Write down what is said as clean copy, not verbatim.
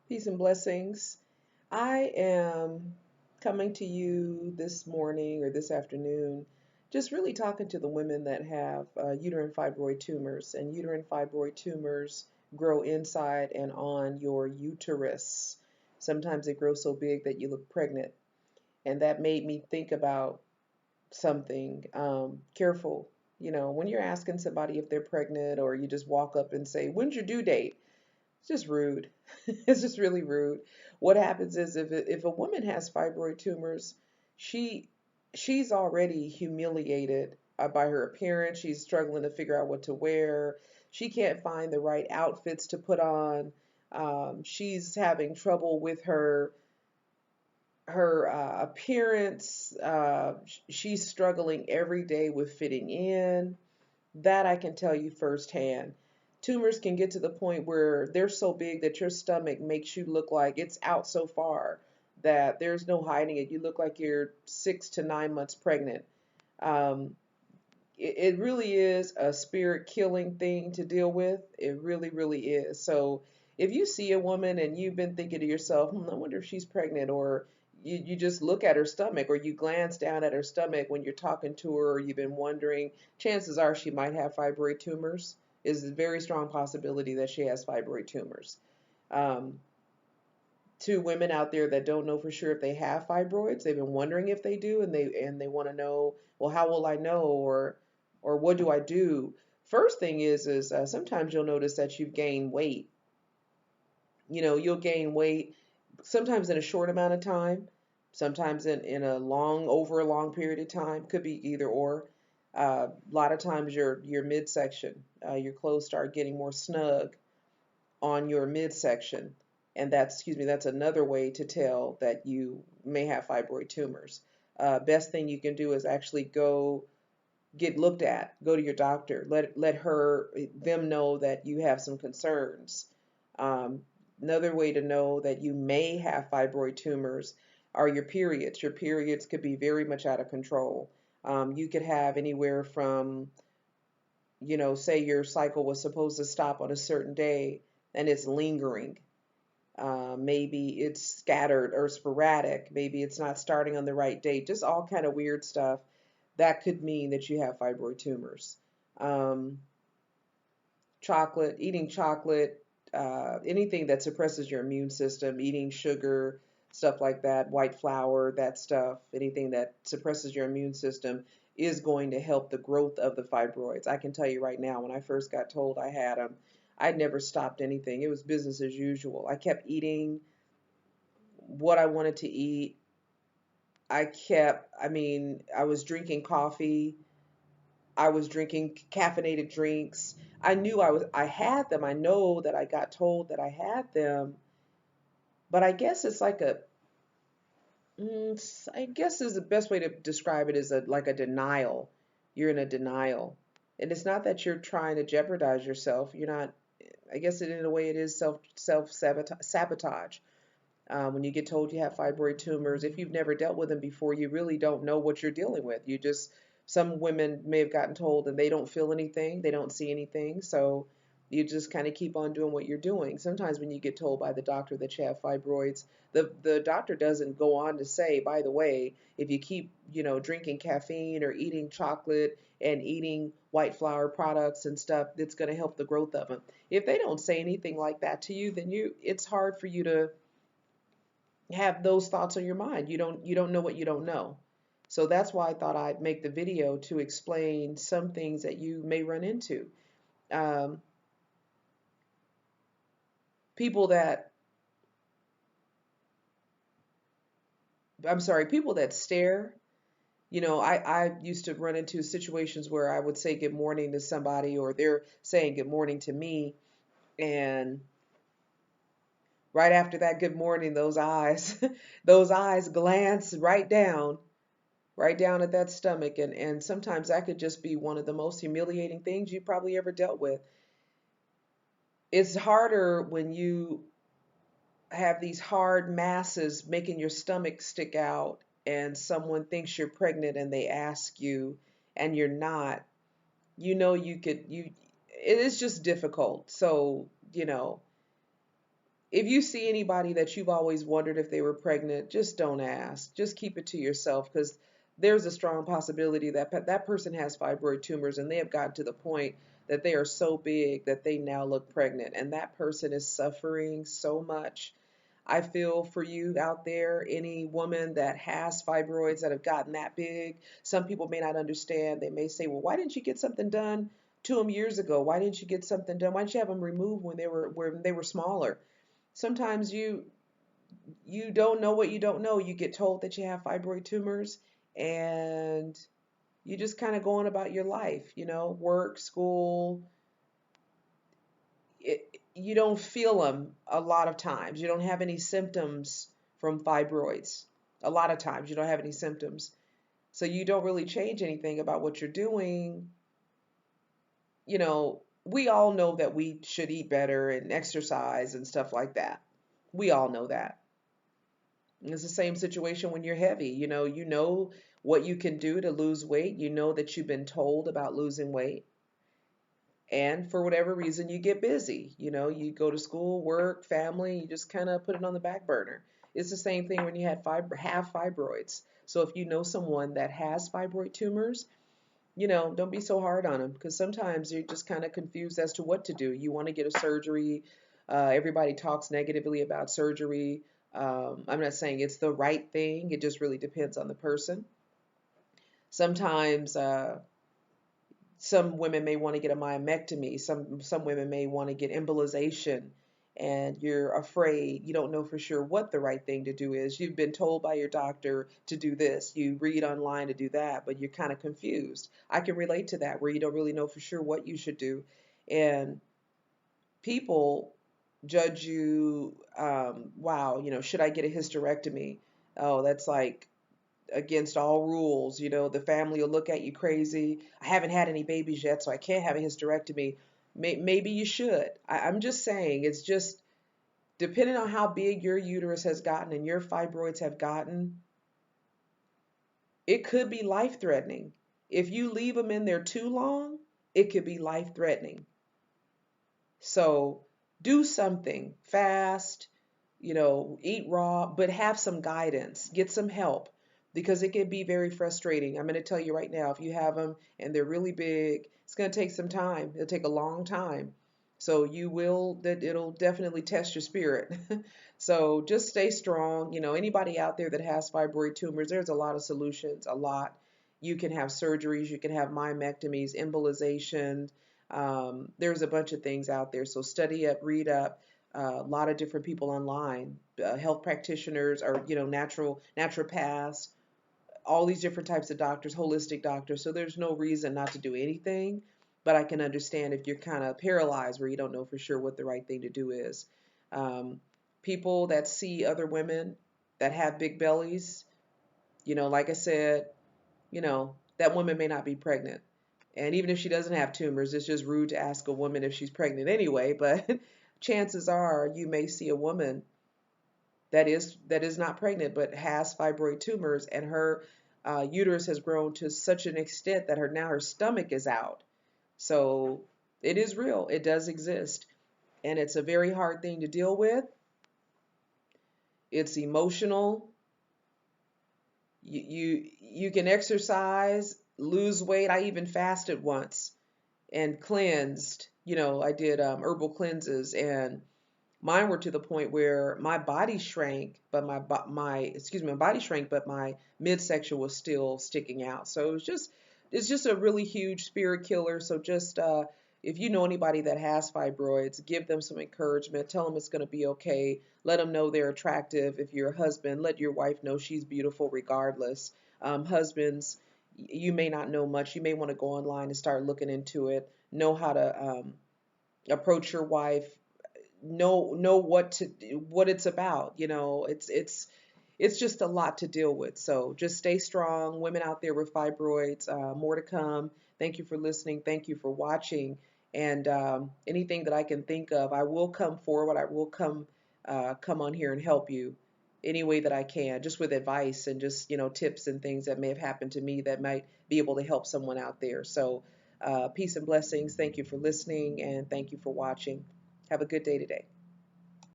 Peace and blessings. I am coming to you this morning or this afternoon, just really talking to the women that have uterine fibroid tumors. And uterine fibroid tumors grow inside and on your uterus. Sometimes they grow so big that you look pregnant. And that made me think about something. Careful, when you're asking somebody if they're pregnant, or you just walk up and say, "When's your due date?" It's just rude. It's just really rude. What happens is if a woman has fibroid tumors, she she's already humiliated by her appearance. She's struggling to figure out what to wear. She can't find the right outfits to put on. She's having trouble with her appearance. She's struggling every day with fitting in. That I can tell you firsthand. Tumors can get to the point where they're so big that your stomach makes you look like it's out so far that there's no hiding it. You look like you're 6 to 9 months pregnant. Um, it really is a spirit killing thing to deal with. It really, really is. So if you see a woman and you've been thinking to yourself, I wonder if she's pregnant, or you just look at her stomach, or you glance down at her stomach when you're talking to her, or you've been wondering, chances are she might have fibroid tumors. Is a very strong possibility that she has fibroid tumors. Um, to women out there that don't know for sure if they have fibroids, they've been wondering if they do, and they want to know, well, how will I know, or what do I do? First thing is sometimes you'll notice that you've gained weight. You'll gain weight sometimes in a short amount of time, sometimes in over a long period of time. Could be either or. A lot of times your midsection, your clothes start getting more snug on your midsection. And that's another way to tell that you may have fibroid tumors. Best thing you can do is actually go get looked at, go to your doctor, them know that you have some concerns. Um, Another way to know that you may have fibroid tumors are your periods. Your periods could be very much out of control. You could have anywhere from, say your cycle was supposed to stop on a certain day and it's lingering. Maybe it's scattered or sporadic. Maybe it's not starting on the right date. Just all kind of weird stuff that could mean that you have fibroid tumors. Um, eating chocolate, anything that suppresses your immune system, eating sugar, stuff like that, white flour, that stuff, anything that suppresses your immune system is going to help the growth of the fibroids. I can tell you right now, when I first got told I had them, I never stopped anything. It was business as usual. I kept eating what I wanted to eat. I was drinking coffee. I was drinking caffeinated drinks. I had them. I know that I got told that I had them, but I guess it's like I guess is the best way to describe it is like a denial. You're in a denial. And it's not that you're trying to jeopardize yourself. You're not, I guess in a way it is self sabotage. When you get told you have fibroid tumors, if you've never dealt with them before, you really don't know what you're dealing with. Some women may have gotten told and they don't feel anything, they don't see anything, so you just kind of keep on doing what you're doing. Sometimes when you get told by the doctor that you have fibroids, the doctor doesn't go on to say, by the way, if you keep, drinking caffeine or eating chocolate and eating white flour products and stuff, it's going to help the growth of them. If they don't say anything like that to you, then it's hard for you to have those thoughts on your mind. You don't know what you don't know. So that's why I thought I'd make the video to explain some things that you may run into. Um, people that people that stare. I used to run into situations where I would say good morning to somebody, or they're saying good morning to me, and right after that good morning, those eyes, those eyes glance right down at that stomach, and sometimes that could just be one of the most humiliating things you probably ever dealt with. It's harder when you have these hard masses making your stomach stick out and someone thinks you're pregnant and they ask you and you're not. You it is just difficult. So, If you see anybody that you've always wondered if they were pregnant, just don't ask. Just keep it to yourself, because there's a strong possibility that that person has fibroid tumors and they have gotten to the point that they are so big that they now look pregnant, and that person is suffering so much. I feel for you out there, any woman that has fibroids that have gotten that big. Some people may not understand. They may say, well, why didn't you get something done to them years ago? Why didn't you get something done? Why didn't you have them removed when they were smaller? Sometimes you don't know what you don't know. You get told that you have fibroid tumors, and you just kind of go on about your life, work, school. You don't feel them a lot of times. You don't have any symptoms from fibroids. A lot of times you don't have any symptoms. So you don't really change anything about what you're doing. We all know that we should eat better and exercise and stuff like that. We all know that. It's the same situation when you're heavy. You know what you can do to lose weight. You know that you've been told about losing weight. And for whatever reason, you get busy. You go to school, work, family, you just kind of put it on the back burner. It's the same thing when you have fibroids. So if you know someone that has fibroid tumors, don't be so hard on them, because sometimes you're just kind of confused as to what to do. You want to get a surgery. Everybody talks negatively about surgery. I'm not saying it's the right thing. It just really depends on the person. Sometimes some women may want to get a myomectomy. Some women may want to get embolization, and you're afraid. You don't know for sure what the right thing to do is. You've been told by your doctor to do this. You read online to do that, but you're kind of confused. I can relate to that, where you don't really know for sure what you should do, and people judge you. Wow, should I get a hysterectomy? Oh, that's like against all rules. The family will look at you crazy. I haven't had any babies yet, so I can't have a hysterectomy. Maybe you should. I'm just saying, it's just depending on how big your uterus has gotten and your fibroids have gotten, it could be life threatening. If you leave them in there too long, it could be life threatening. So do something fast, eat raw, but have some guidance, get some help, because it can be very frustrating. I'm going to tell you right now, if you have them and they're really big, it's going to take some time. It'll take a long time. So it'll definitely test your spirit. So just stay strong. Anybody out there that has fibroid tumors, there's a lot of solutions, a lot. You can have surgeries, you can have myomectomies, embolization. There's a bunch of things out there. So study up, read up. A lot of different people online, health practitioners, or naturopaths, all these different types of doctors, holistic doctors. So there's no reason not to do anything. But I can understand if you're kind of paralyzed, where you don't know for sure what the right thing to do is. Um, People that see other women that have big bellies, like I said, that woman may not be pregnant. And even if she doesn't have tumors, it's just rude to ask a woman if she's pregnant anyway. But chances are you may see a woman that is not pregnant but has fibroid tumors, and her uterus has grown to such an extent that her stomach is out. So it is real. It does exist, and it's a very hard thing to deal with. It's emotional. You can exercise, lose weight. I even fasted once and cleansed. I did herbal cleanses, and mine were to the point where my body shrank, but my body shrank, but my midsection was still sticking out. So it's just a really huge spirit killer. So just if you know anybody that has fibroids, give them some encouragement. Tell them it's going to be okay. Let them know they're attractive. If you're a husband, let your wife know she's beautiful regardless. Husbands, you may not know much. You may want to go online and start looking into it. Know how to approach your wife. Know what it's about. It's just a lot to deal with. So just stay strong. Women out there with fibroids, more to come. Thank you for listening. Thank you for watching. And anything that I can think of, I will come forward. I will come on here and help you any way that I can, just with advice and just tips and things that may have happened to me that might be able to help someone out there. So peace and blessings. Thank you for listening, and thank you for watching. Have a good day today.